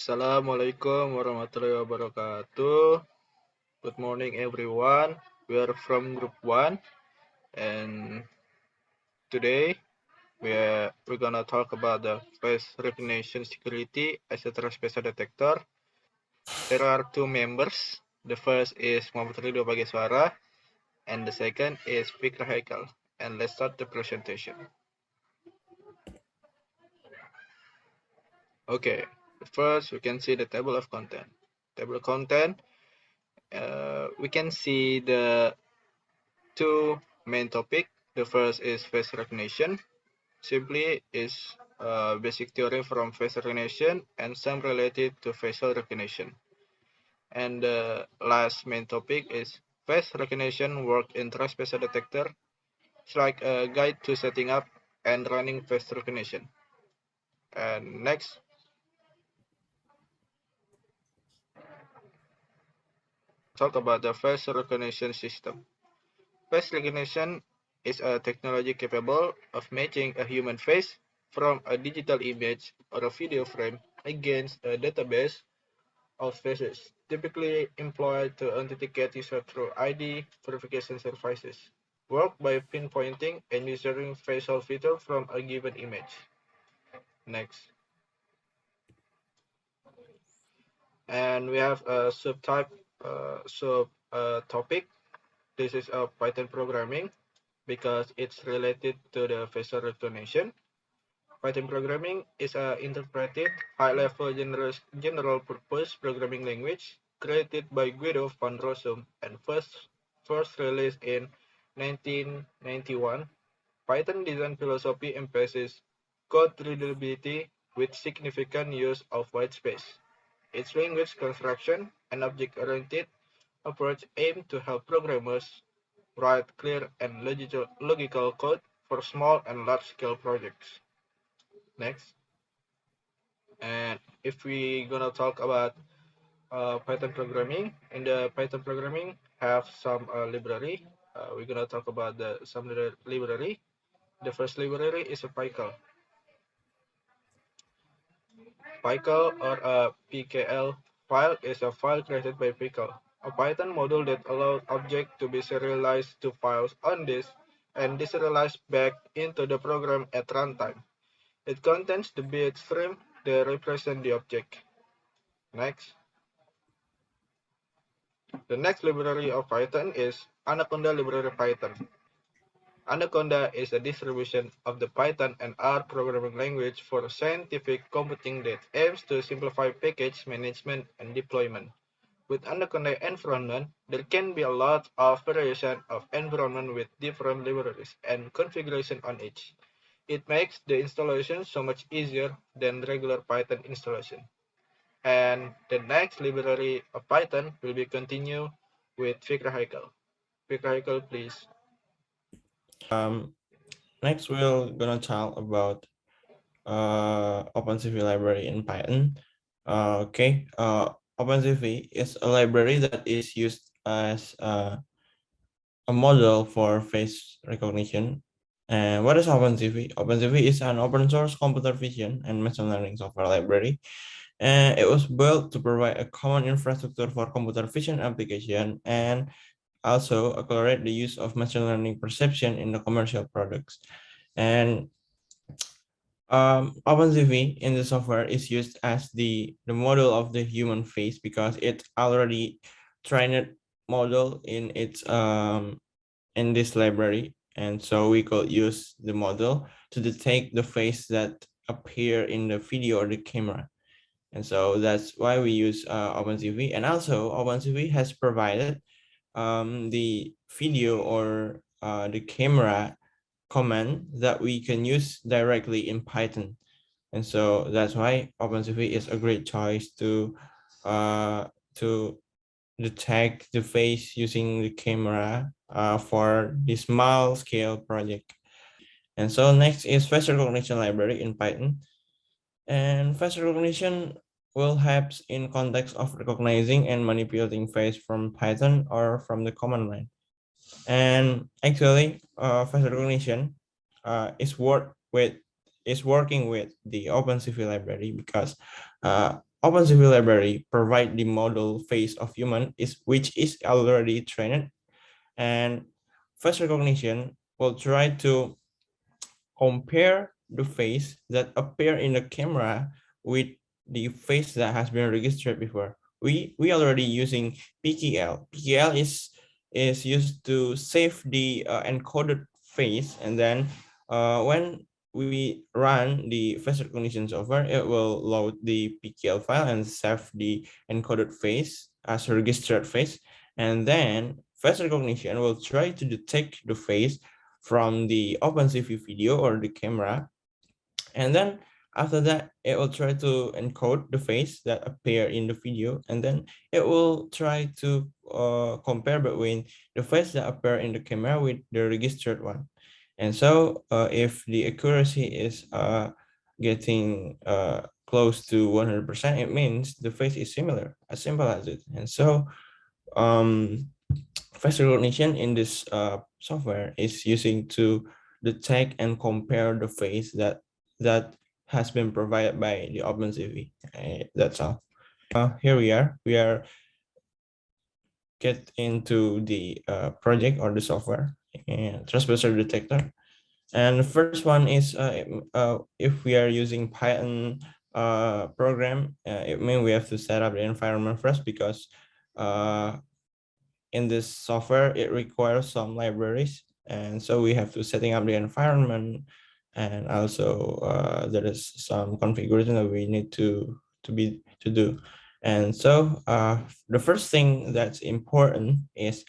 Assalamualaikum warahmatullahi wabarakatuh. Good morning, everyone. We are from Group 1, and today we're gonna talk about the face recognition security as a transpacer detector. There are two members. The first is Muhammad Ridho Bageswara, and the second is Fikri Haikal. And let's start the presentation. Okay, first we can see the table of content. Table of content, we can see the two main topic. The first is face recognition. Simply is a basic theory from face recognition and some related to facial recognition. And the last main topic is face recognition work in transpacer detector. It's like a guide to setting up and running face recognition. And next, talk about the face recognition system. Face recognition is a technology capable of matching a human face from a digital image or a video frame against a database of faces, typically employed to authenticate users through ID verification services. Work by pinpointing and measuring facial features from a given image. Next. And we have a subtype, sub topic. This is a Python programming because it's related to the facial recognition. Python programming is an interpreted, high-level general-purpose programming language created by Guido van Rossum and first released in 1991. Python design philosophy emphasizes code readability with significant use of white space. Its language construction and object-oriented approach aim to help programmers write clear and logical code for small and large-scale projects. Next. And if we gonna talk about Python programming, in the Python programming have some library. We're gonna talk about some library. The first library is a PyCal. PyCal or a PKL file is a file created by PyCal, a Python module that allows objects to be serialized to files on disk and deserialized back into the program at runtime. It contains the bit stream that represent the object. Next. The next library of Python is Anaconda Library Python. Anaconda is a distribution of the Python and R programming language for scientific computing that aims to simplify package management and deployment. With Anaconda environment, there can be a lot of variation of environment with different libraries and configuration on each. It makes the installation so much easier than regular Python installation. And the next library of Python will be continue with Fikri Haikal. Fikri Haikal, please. Next, we're gonna talk about OpenCV library in Python. OpenCV is a library that is used as a model for face recognition. And what is OpenCV? OpenCV is an open source computer vision and machine learning software library. And it was built to provide a common infrastructure for computer vision application and also accelerate the use of machine learning perception in the commercial products. And OpenCV in the software is used as the model of the human face because it's already trained model in its in this library, and so we could use the model to detect the face that appear in the video or the camera. And so that's why we use OpenCV. And also OpenCV has provided the video or the camera command that we can use directly in Python. And so that's why OpenCV is a great choice to detect the face using the camera for the small scale project. And so next is face recognition library in Python. And face recognition will help in context of recognizing and manipulating face from Python or from the command line. And actually, face recognition is working with the OpenCV library because OpenCV library provide the model face of human which is already trained, and face recognition will try to compare the face that appear in the camera with the face that has been registered before. We already using PKL. PKL is used to save the encoded face, and then when we run the face recognition software, it will load the PKL file and save the encoded face as a registered face, and then face recognition will try to detect the face from the OpenCV video or the camera, and then after that it will try to encode the face that appear in the video, and then it will try to compare between the face that appear in the camera with the registered one. And so if the accuracy is getting close to 100%, it means the face is similar, as simple as it. And so face recognition in this software is using to detect and compare the face that has been provided by the OpenCV. That's all. Here we are get into the project or the software and transversal detector. And the first one is if we are using Python program, it means we have to set up the environment first, because in this software it requires some libraries, and so we have to setting up the environment, and also there is some configuration that we need to do. And so the first thing that's important is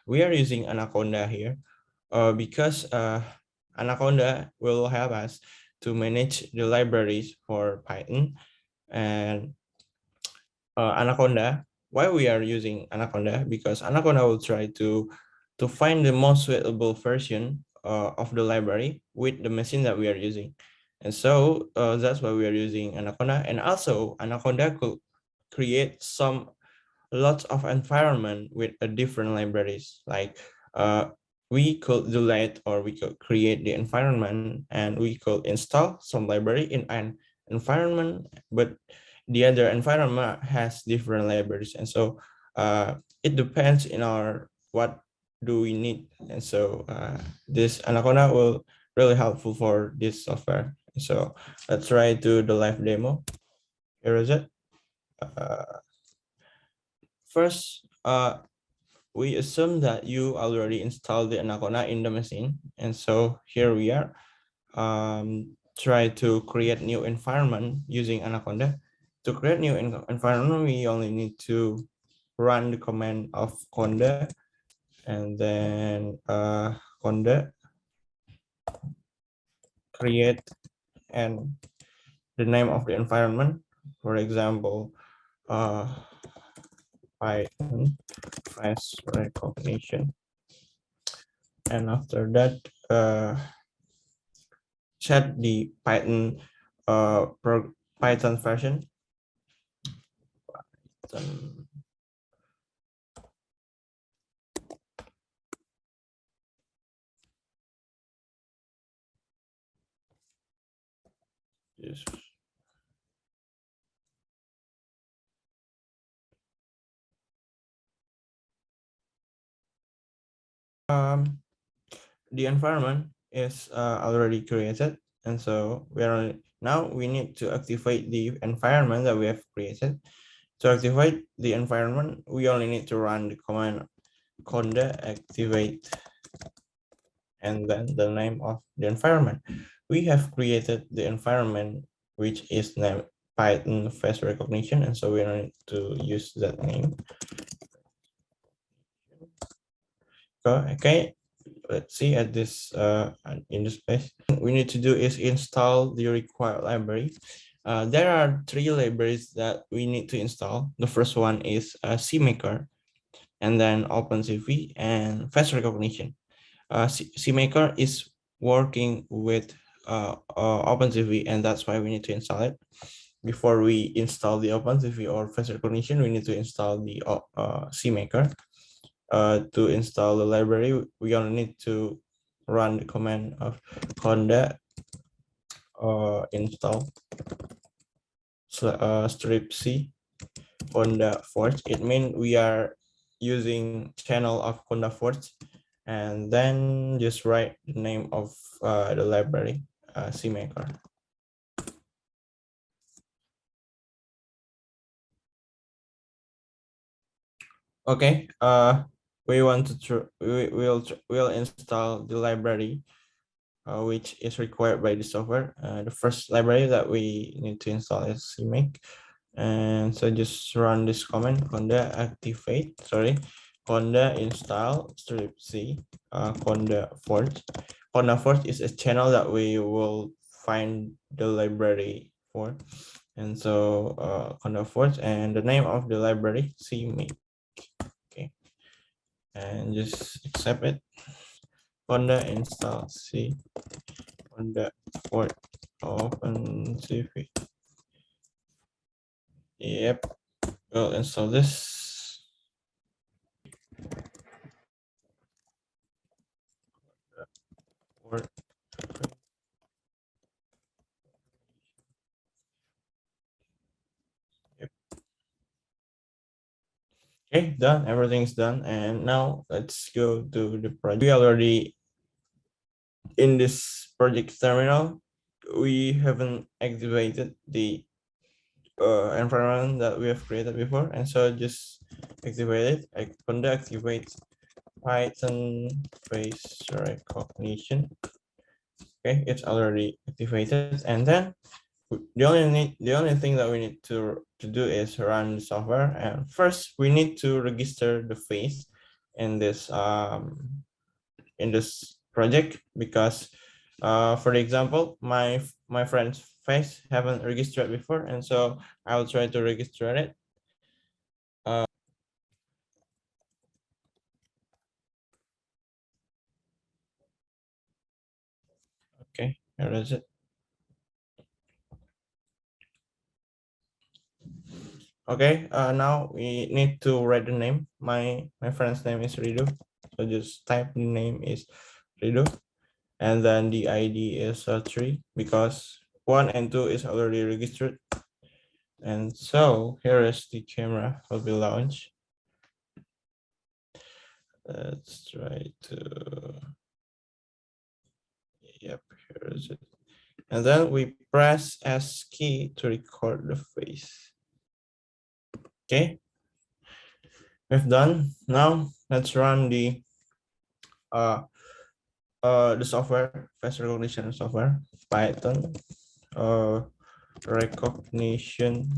we are using Anaconda here because Anaconda will help us to manage the libraries for Python. And Anaconda, why we are using Anaconda? Because Anaconda will try to find the most suitable version of the library with the machine that we are using. And so that's why we are using Anaconda. And also Anaconda could create some lots of environment with a different libraries. Like we could delete or we could create the environment, and we could install some library in an environment, but the other environment has different libraries. And so it depends in our what do we need. And so this Anaconda will really helpful for this software. So let's try to the live demo. Here is it. First, we assume that you already installed the Anaconda in the machine. And so here we are. Try to create new environment using Anaconda. To create new environment, we only need to run the command of conda, and then conda create and the name of the environment. For example, Python face recognition. And after that, set the Python Python version. Yes. The environment is already created, and so now we need to activate the environment that we have created. To activate the environment, we only need to run the command conda activate and then the name of the environment. We have created the environment which is named Python face recognition, and so we don't need to use that name. Okay, let's see at this in this place. We need to do is install the required library. There are three libraries that we need to install. The first one is CMaker, and then OpenCV and face recognition. CMaker is working with OpenCV, and that's why we need to install it. Before we install the OpenCV or face recognition, we need to install the CMaker. To install the library, we only need to run the command of conda install strip C Conda Forge. It means we are using channel of Conda Forge, and then just write the name of the library, CMaker. Okay, we want to we'll install the library which is required by the software. The first library that we need to install is CMake. And so just run this command conda activate, conda install strip C conda forge. Conda forge is a channel that we will find the library for. And so conda forge and the name of the library CMake. Okay, and just accept it. Conda install C conda forge open CV. Yep, we'll install this. Yep. Okay, done. Everything's done. And now let's go to the project. We already in this project terminal. We haven't activated the environment that we have created before, and so just activate it. I conduct activate Python face recognition. Okay, it's already activated, and then the only thing that we need to do is run the software. And first we need to register the face in this project, because for the example, my friend's face haven't registered before, and so I will try to register it. Okay, here is it. Okay, now we need to write the name. My friend's name is Ridho, so just type the name is Ridho, and then the ID is 3 because 1 and 2 is already registered. And so here is the camera will be launched. Let's try to, yep, here is it. And then we press S key to record the face. Okay, we've done. Now let's run the software, face recognition software, Python recognition.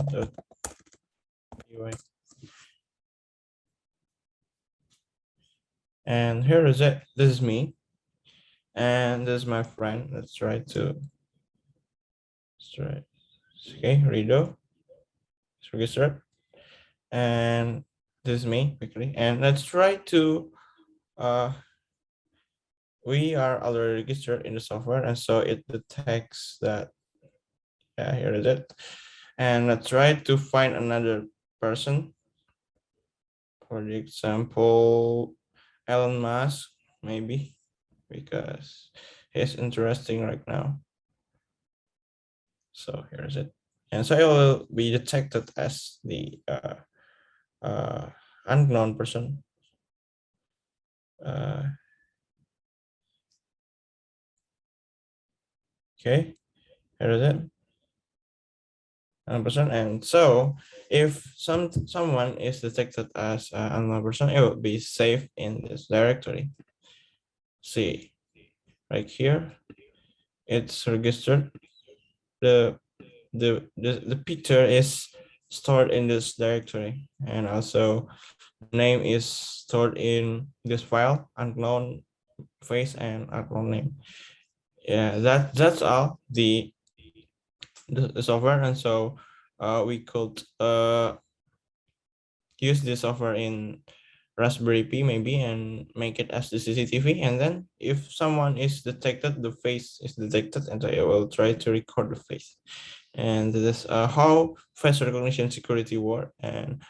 And here is it. This is me, and this is my friend. Let's try to. Okay, Ridho. It's registered, and this is me quickly. And let's try to. We are already registered in the software, and so it detects that. Yeah, here is it. And let's try to find another person. For the example, Elon Musk, maybe, because he's interesting right now. So here's it. And so it will be detected as the unknown person. Okay, here is it. Unknown person. And so if someone is detected as an unknown person, it will be saved in this directory. See, right here, it's registered. The picture is stored in this directory, and also name is stored in this file, unknown face and unknown name. Yeah, that's all the software. And so we could use this software in Raspberry Pi maybe and make it as the CCTV. And then if someone is detected, the face is detected, and so it will try to record the face. And this is how face recognition security work. And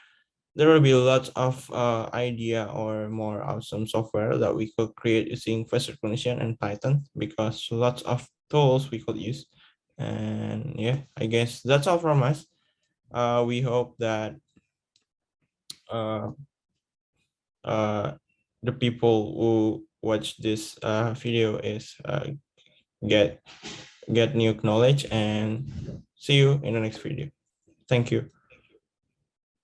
there will be lots of idea or more awesome software that we could create using face recognition and Python, because lots of tools we could use. And yeah, I guess that's all from us. We hope that uh, uh, the people who watch this video is get new knowledge, and see you in the next video. Thank you.